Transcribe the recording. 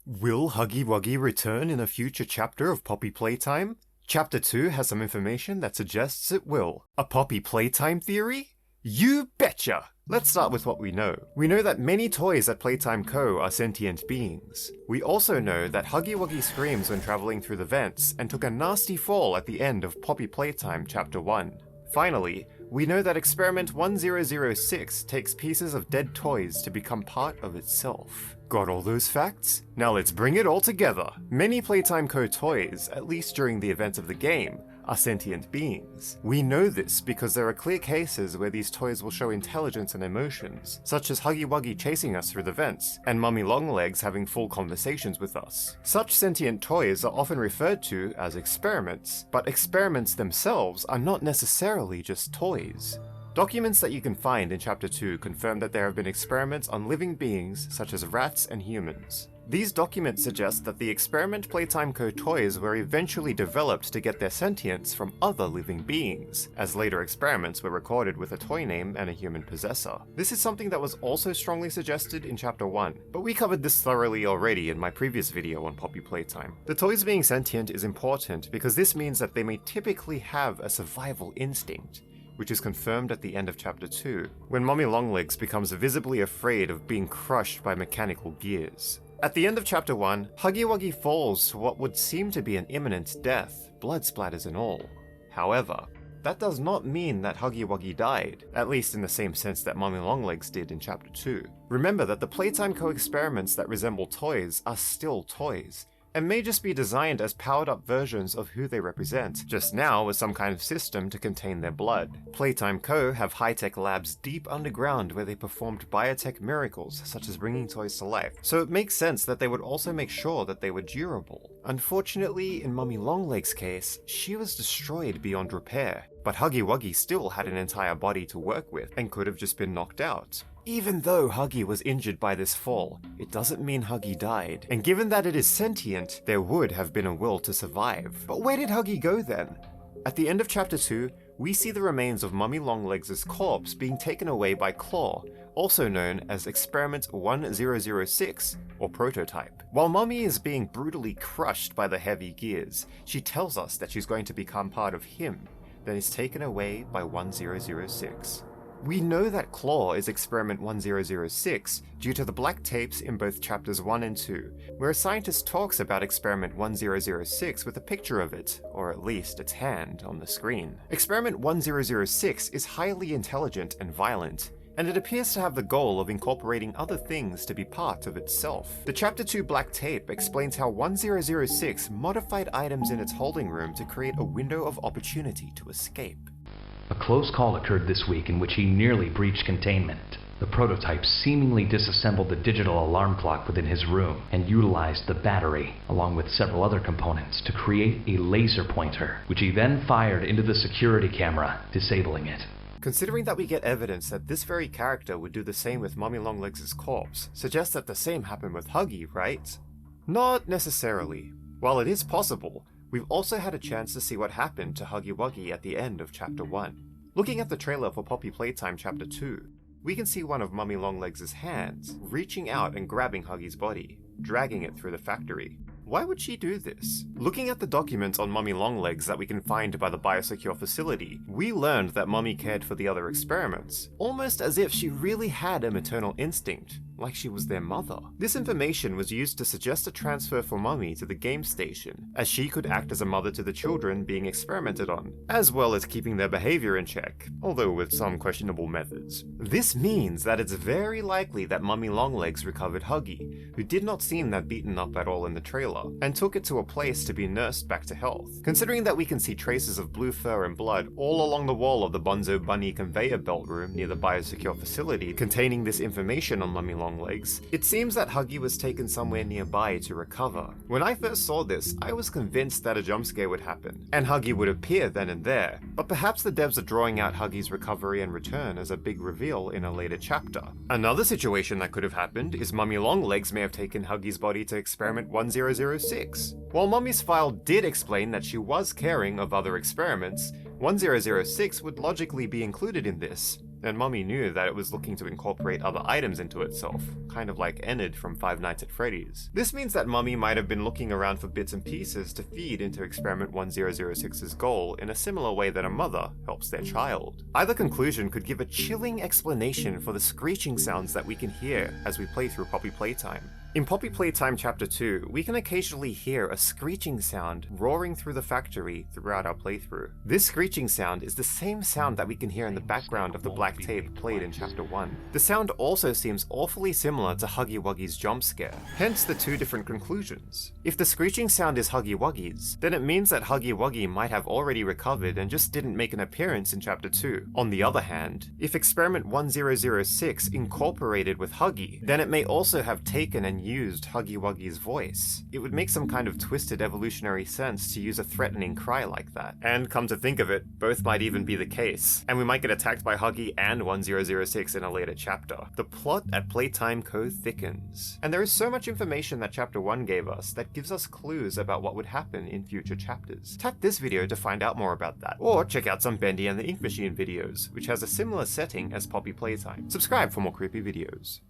Will Huggy Wuggy return in a future chapter of Poppy Playtime? Chapter 2 has some information that suggests it will. A Poppy Playtime theory? You betcha! Let's start with what we know. We know that many toys at Playtime Co. are sentient beings. We also know that Huggy Wuggy screams when traveling through the vents and took a nasty fall at the end of Poppy Playtime Chapter 1. Finally, we know that Experiment 1006 takes pieces of dead toys to become part of itself. Got all those facts? Now let's bring it all together. Many Playtime Co. toys, at least during the events of the game, are sentient beings. We know this because there are clear cases where these toys will show intelligence and emotions, such as Huggy Wuggy chasing us through the vents, and Mummy Longlegs having full conversations with us. Such sentient toys are often referred to as experiments, but experiments themselves are not necessarily just toys. Documents that you can find in Chapter 2 confirm that there have been experiments on living beings such as rats and humans. These documents suggest that the Experiment Playtime Co. toys were eventually developed to get their sentience from other living beings, as later experiments were recorded with a toy name and a human possessor. This is something that was also strongly suggested in Chapter 1, but we covered this thoroughly already in my previous video on Poppy Playtime. The toys being sentient is important because this means that they may typically have a survival instinct, which is confirmed at the end of Chapter 2, when Mummy Longlegs becomes visibly afraid of being crushed by mechanical gears. At the end of Chapter 1, Huggy Wuggy falls to what would seem to be an imminent death, blood splatters and all. However, that does not mean that Huggy Wuggy died, at least in the same sense that Mummy Longlegs did in Chapter 2. Remember that the Playtime Co. experiments that resemble toys are still toys, and may just be designed as powered-up versions of who they represent, just now with some kind of system to contain their blood. Playtime Co. have high-tech labs deep underground where they performed biotech miracles, such as bringing toys to life, so it makes sense that they would also make sure that they were durable. Unfortunately, in Mummy Longlegs' case, she was destroyed beyond repair, but Huggy Wuggy still had an entire body to work with, and could have just been knocked out. Even though Huggy was injured by this fall, it doesn't mean Huggy died, and given that it is sentient, there would have been a will to survive. But where did Huggy go then? At the end of Chapter 2, we see the remains of Mummy Longlegs' corpse being taken away by Claw, also known as Experiment 1006, or Prototype. While Mummy is being brutally crushed by the heavy gears, she tells us that she's going to become part of him, then is taken away by 1006. We know that Claw is Experiment 1006 due to the black tapes in both Chapters 1 and 2, where a scientist talks about Experiment 1006 with a picture of it, or at least its hand, on the screen. Experiment 1006 is highly intelligent and violent, and it appears to have the goal of incorporating other things to be part of itself. The Chapter 2 black tape explains how 1006 modified items in its holding room to create a window of opportunity to escape. A close call occurred this week in which he nearly breached containment. The prototype seemingly disassembled the digital alarm clock within his room and utilized the battery, along with several other components, to create a laser pointer, which he then fired into the security camera, disabling it. Considering that we get evidence that this very character would do the same with Mummy Longlegs' corpse, suggests that the same happened with Huggy, right? Not necessarily. While it is possible, we've also had a chance to see what happened to Huggy Wuggy at the end of Chapter 1. Looking at the trailer for Poppy Playtime Chapter 2, we can see one of Mummy Longlegs' hands reaching out and grabbing Huggy's body, dragging it through the factory. Why would she do this? Looking at the documents on Mummy Longlegs that we can find by the biosecure facility, we learned that Mummy cared for the other experiments, almost as if she really had a maternal instinct, like she was their mother. This information was used to suggest a transfer for Mummy to the game station, as she could act as a mother to the children being experimented on, as well as keeping their behavior in check, although with some questionable methods. This means that it's very likely that Mummy Longlegs recovered Huggy, who did not seem that beaten up at all in the trailer, and took it to a place to be nursed back to health. Considering that we can see traces of blue fur and blood all along the wall of the Bonzo Bunny conveyor belt room near the biosecure facility containing this information on Mummy Longlegs, it seems that Huggy was taken somewhere nearby to recover. When I first saw this, I was convinced that a jump scare would happen, and Huggy would appear then and there, but perhaps the devs are drawing out Huggy's recovery and return as a big reveal in a later chapter. Another situation that could have happened is Mummy Longlegs may have taken Huggy's body to Experiment 1006. While Mummy's file did explain that she was caring of other experiments, 1006 would logically be included in this. and Mummy knew that it was looking to incorporate other items into itself, kind of like Enid from Five Nights at Freddy's. This means that Mummy might have been looking around for bits and pieces to feed into Experiment 1006's goal in a similar way that a mother helps their child. Either conclusion could give a chilling explanation for the screeching sounds that we can hear as we play through Poppy Playtime. In Poppy Playtime Chapter 2, we can occasionally hear a screeching sound roaring through the factory throughout our playthrough. This screeching sound is the same sound that we can hear in the background of the black tape played in Chapter 1. The sound also seems awfully similar to Huggy Wuggy's jump scare, hence the two different conclusions. If the screeching sound is Huggy Wuggy's, then it means that Huggy Wuggy might have already recovered and just didn't make an appearance in Chapter 2. On the other hand, if Experiment 1006 incorporated with Huggy, then it may also have taken and used Huggy Wuggy's voice. It would make some kind of twisted evolutionary sense to use a threatening cry like that. And come to think of it, both might even be the case, and we might get attacked by Huggy and 1006 in a later chapter. The plot at Playtime Co. thickens, and there is so much information that Chapter 1 gave us that gives us clues about what would happen in future chapters. Tap this video to find out more about that, or check out some Bendy and the Ink Machine videos, which has a similar setting as Poppy Playtime. Subscribe for more creepy videos.